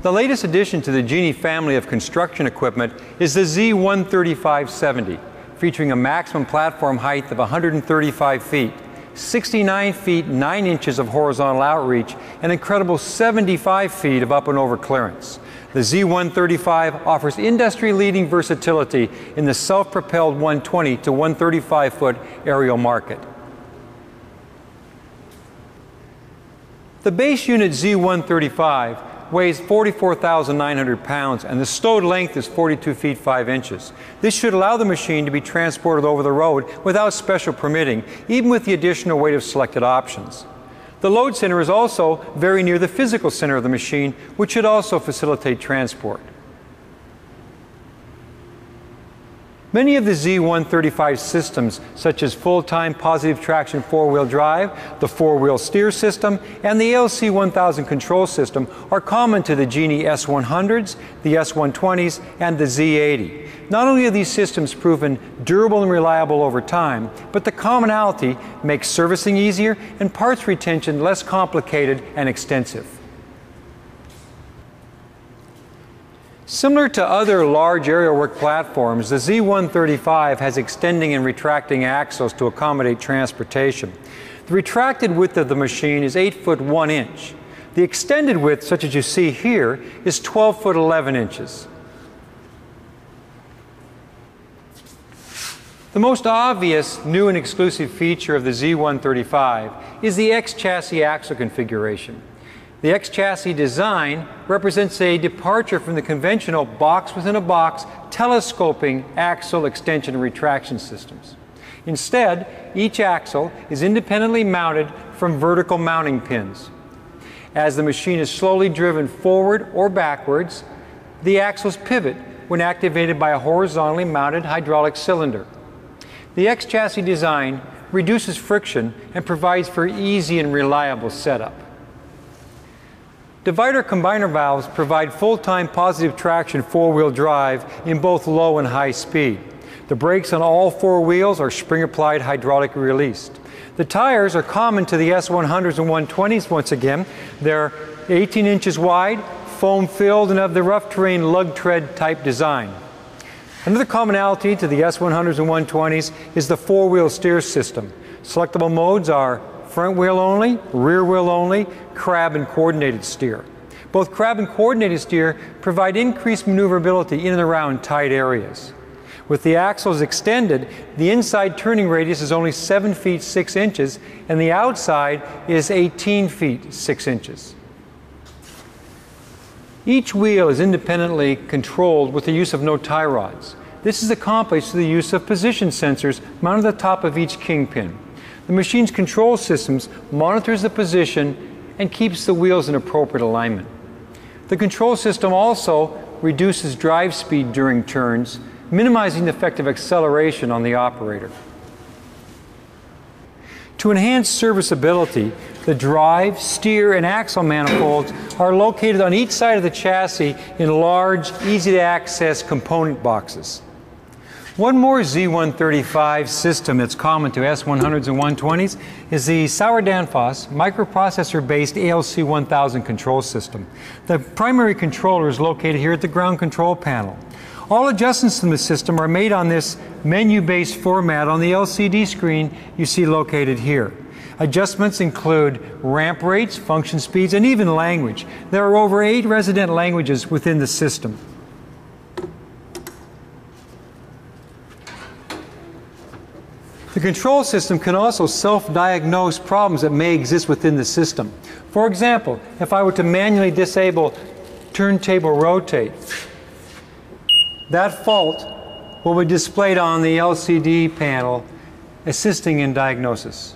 The latest addition to the Genie family of construction equipment is the Z135/70, featuring a maximum platform height of 135 feet, 69 feet 9 inches of horizontal outreach, and an incredible 75 feet of up and over clearance. The Z135 offers industry-leading versatility in the self-propelled 120 to 135-foot aerial market. The base unit Z135 weighs 44,900 pounds and the stowed length is 42 feet 5 inches. This should allow the machine to be transported over the road without special permitting, even with the additional weight of selected options. The load center is also very near the physical center of the machine, which should also facilitate transport. Many of the Z135 systems, such as full-time positive traction four-wheel drive, the four-wheel steer system, and the LC1000 control system, are common to the Genie S100s, the S120s, and the Z80. Not only are these systems proven durable and reliable over time, but the commonality makes servicing easier and parts retention less complicated and extensive. Similar to other large aerial work platforms, the Z135 has extending and retracting axles to accommodate transportation. The retracted width of the machine is 8 foot 1 inch. The extended width, such as you see here, is 12 foot 11 inches. The most obvious new and exclusive feature of the Z135 is the X-chassis axle configuration. The X-chassis design represents a departure from the conventional box-within-a-box telescoping axle extension and retraction systems. Instead, each axle is independently mounted from vertical mounting pins. As the machine is slowly driven forward or backwards, the axles pivot when activated by a horizontally mounted hydraulic cylinder. The X-chassis design reduces friction and provides for easy and reliable setup. Divider combiner valves provide full-time positive traction four-wheel drive in both low and high speed. The brakes on all four wheels are spring-applied hydraulically released. The tires are common to the S100s and 120s once again. They're 18 inches wide, foam-filled, and of the rough terrain lug tread type design. Another commonality to the S100s and 120s is the four-wheel steer system. Selectable modes are front wheel only, rear wheel only, crab and coordinated steer. Both crab and coordinated steer provide increased maneuverability in and around tight areas. With the axles extended, the inside turning radius is only 7 feet 6 inches and the outside is 18 feet 6 inches. Each wheel is independently controlled with the use of no tie rods. This is accomplished through the use of position sensors mounted at the top of each kingpin. The machine's control systems monitors the position and keeps the wheels in appropriate alignment. The control system also reduces drive speed during turns, minimizing the effect of acceleration on the operator. To enhance serviceability, the drive, steer, and axle manifolds are located on each side of the chassis in large, easy-to-access component boxes. One more Z135 system that's common to S100s and 120s is the Sauer-Danfoss microprocessor-based ALC1000 control system. The primary controller is located here at the ground control panel. All adjustments to the system are made on this menu-based format on the LCD screen you see located here. Adjustments include ramp rates, function speeds, and even language. There are over 8 resident languages within the system. The control system can also self-diagnose problems that may exist within the system. For example, if I were to manually disable turntable rotate, that fault will be displayed on the LCD panel, assisting in diagnosis.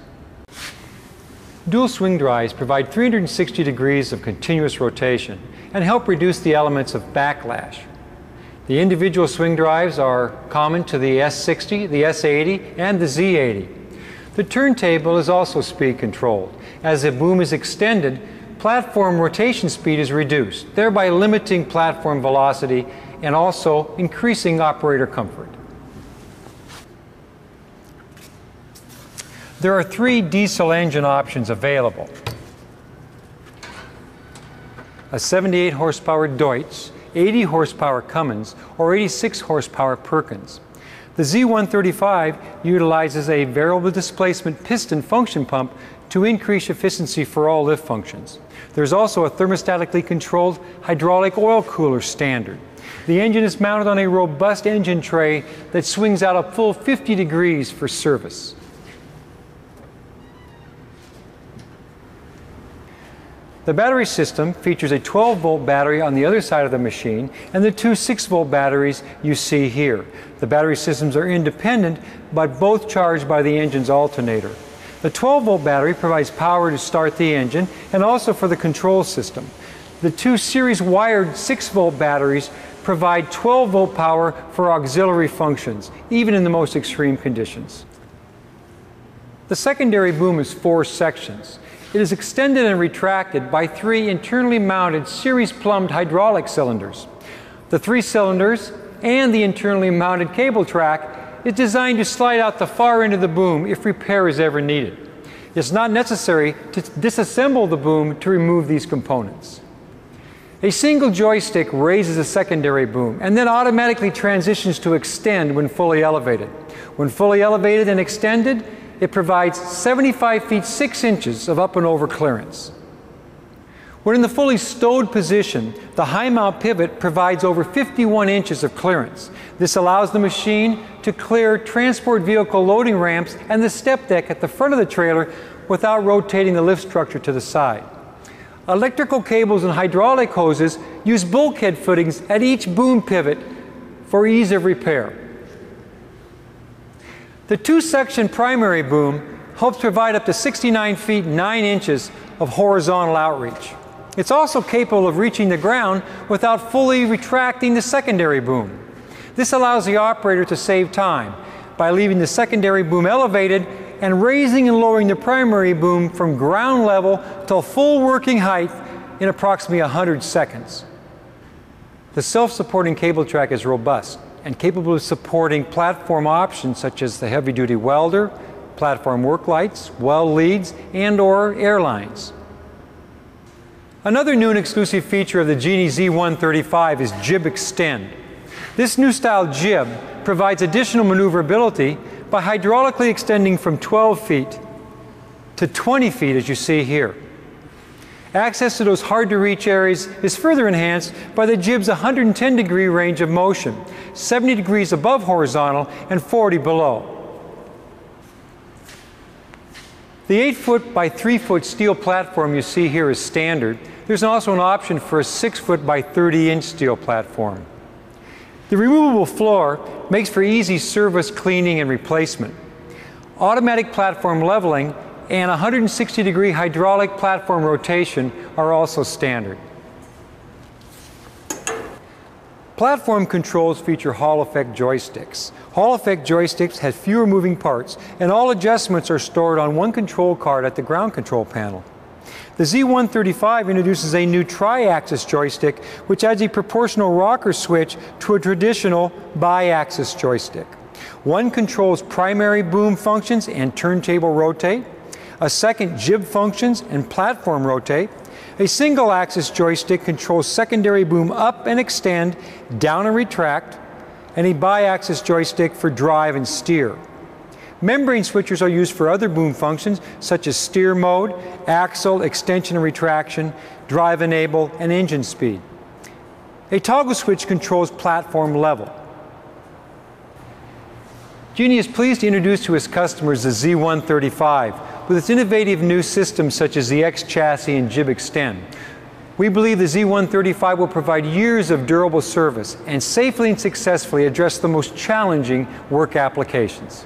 Dual swing drives provide 360 degrees of continuous rotation and help reduce the elements of backlash. The individual swing drives are common to the S60, the S80, and the Z80. The turntable is also speed controlled. As the boom is extended, platform rotation speed is reduced, thereby limiting platform velocity and also increasing operator comfort. There are 3 diesel engine options available: a 78 horsepower Deutz, 80 horsepower Cummins, or 86 horsepower Perkins. The Z135 utilizes a variable displacement piston function pump to increase efficiency for all lift functions. There's also a thermostatically controlled hydraulic oil cooler standard. The engine is mounted on a robust engine tray that swings out a full 50 degrees for service. The battery system features a 12-volt battery on the other side of the machine and the two 6-volt batteries you see here. The battery systems are independent, but both charged by the engine's alternator. The 12-volt battery provides power to start the engine and also for the control system. The two series wired 6-volt batteries provide 12-volt power for auxiliary functions, even in the most extreme conditions. The secondary boom is 4 sections. It is extended and retracted by 3 internally mounted series-plumbed hydraulic cylinders. The 3 cylinders and the internally mounted cable track is designed to slide out the far end of the boom if repair is ever needed. It's not necessary to disassemble the boom to remove these components. A single joystick raises a secondary boom and then automatically transitions to extend when fully elevated. When fully elevated and extended, it provides 75 feet 6 inches of up and over clearance. When in the fully stowed position, the high mount pivot provides over 51 inches of clearance. This allows the machine to clear transport vehicle loading ramps and the step deck at the front of the trailer without rotating the lift structure to the side. Electrical cables and hydraulic hoses use bulkhead footings at each boom pivot for ease of repair. The 2-section primary boom helps provide up to 69 feet 9 inches of horizontal outreach. It's also capable of reaching the ground without fully retracting the secondary boom. This allows the operator to save time by leaving the secondary boom elevated and raising and lowering the primary boom from ground level to full working height in approximately 100 seconds. The self-supporting cable track is robust and capable of supporting platform options such as the heavy-duty welder, platform work lights, weld leads, and/or airlines. Another new and exclusive feature of the Genie Z135 is Jib Extend. This new style jib provides additional maneuverability by hydraulically extending from 12 feet to 20 feet, as you see here. Access to those hard-to-reach areas is further enhanced by the jib's 110-degree range of motion, 70 degrees above horizontal and 40 below. The 8-foot by 3-foot steel platform you see here is standard. There's also an option for a 6-foot by 30-inch steel platform. The removable floor makes for easy service, cleaning, and replacement. Automatic platform leveling and 160-degree hydraulic platform rotation are also standard. Platform controls feature Hall effect joysticks. Hall effect joysticks have fewer moving parts, and all adjustments are stored on one control card at the ground control panel. The Z135 introduces a new tri-axis joystick, which adds a proportional rocker switch to a traditional bi-axis joystick. One controls primary boom functions and turntable rotate. A second jib functions and platform rotate. A single axis joystick controls secondary boom up and extend, down and retract, and a bi-axis joystick for drive and steer. Membrane switchers are used for other boom functions such as steer mode, axle, extension and retraction, drive enable, and engine speed. A toggle switch controls platform level. Genie is pleased to introduce to its customers the Z135 with its innovative new systems such as the X chassis and Jib Extend. We believe the Z135 will provide years of durable service and safely and successfully address the most challenging work applications.